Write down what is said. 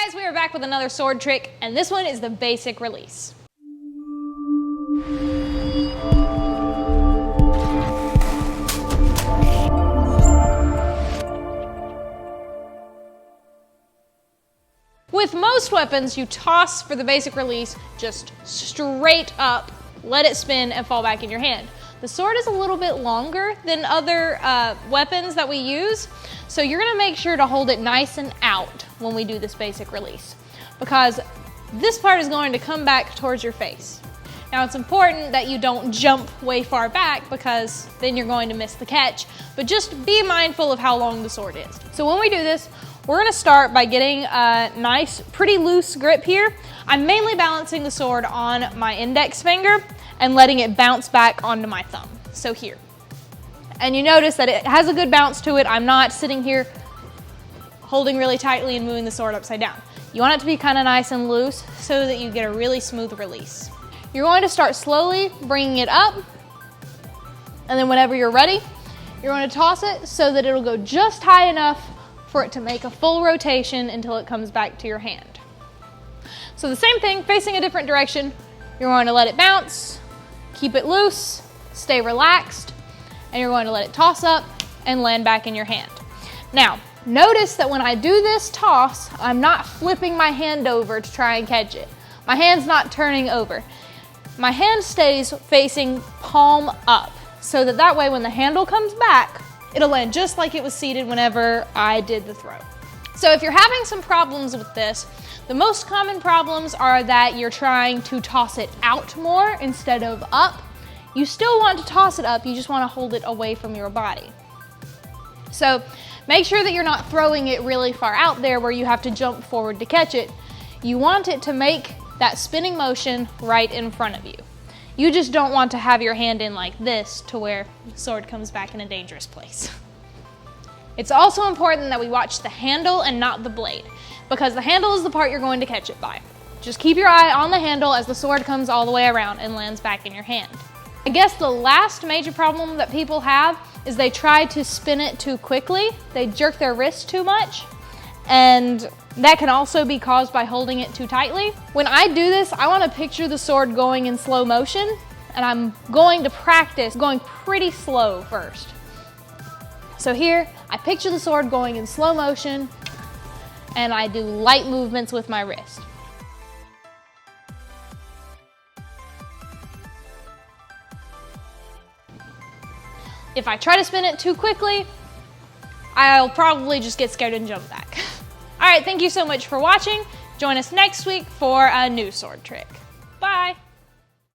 guys, we are back with another sword trick, and this one is the basic release. With most weapons, you toss for the basic release just straight up, let it spin, and fall back in your hand. The sword is a little bit longer than other weapons that we use, so you're gonna make sure to hold it nice and out when we do this basic release, because this part is going to come back towards your face. Now it's important that you don't jump way far back because then you're going to miss the catch, but just be mindful of how long the sword is. So when we do this, we're gonna start by getting a nice, pretty loose grip here. I'm mainly balancing the sword on my index finger and letting it bounce back onto my thumb, so here. And you notice that it has a good bounce to it. I'm not sitting here holding really tightly and moving the sword upside down. You want it to be kind of nice and loose so that you get a really smooth release. You're going to start slowly bringing it up, and then whenever you're ready, you're going to toss it so that it'll go just high enough for it to make a full rotation until it comes back to your hand. So the same thing, facing a different direction, you're going to let it bounce, keep it loose, stay relaxed, and you're going to let it toss up and land back in your hand. Now, notice that when I do this toss, I'm not flipping my hand over to try and catch it. My hand's not turning over. My hand stays facing palm up, so that way when the handle comes back, it'll land just like it was seated whenever I did the throw. So if you're having some problems with this, the most common problems are that you're trying to toss it out more instead of up. You still want to toss it up, you just want to hold it away from your body. So make sure that you're not throwing it really far out there where you have to jump forward to catch it. You want it to make that spinning motion right in front of you. You just don't want to have your hand in like this to where the sword comes back in a dangerous place. It's also important that we watch the handle and not the blade, because the handle is the part you're going to catch it by. Just keep your eye on the handle as the sword comes all the way around and lands back in your hand. I guess the last major problem that people have is they try to spin it too quickly. They jerk their wrist too much, and that can also be caused by holding it too tightly. When I do this, I want to picture the sword going in slow motion, and I'm going to practice going pretty slow first. So here, I picture the sword going in slow motion, and I do light movements with my wrist. If I try to spin it too quickly, I'll probably just get scared and jump back. All right, thank you so much for watching. Join us next week for a new sword trick. Bye.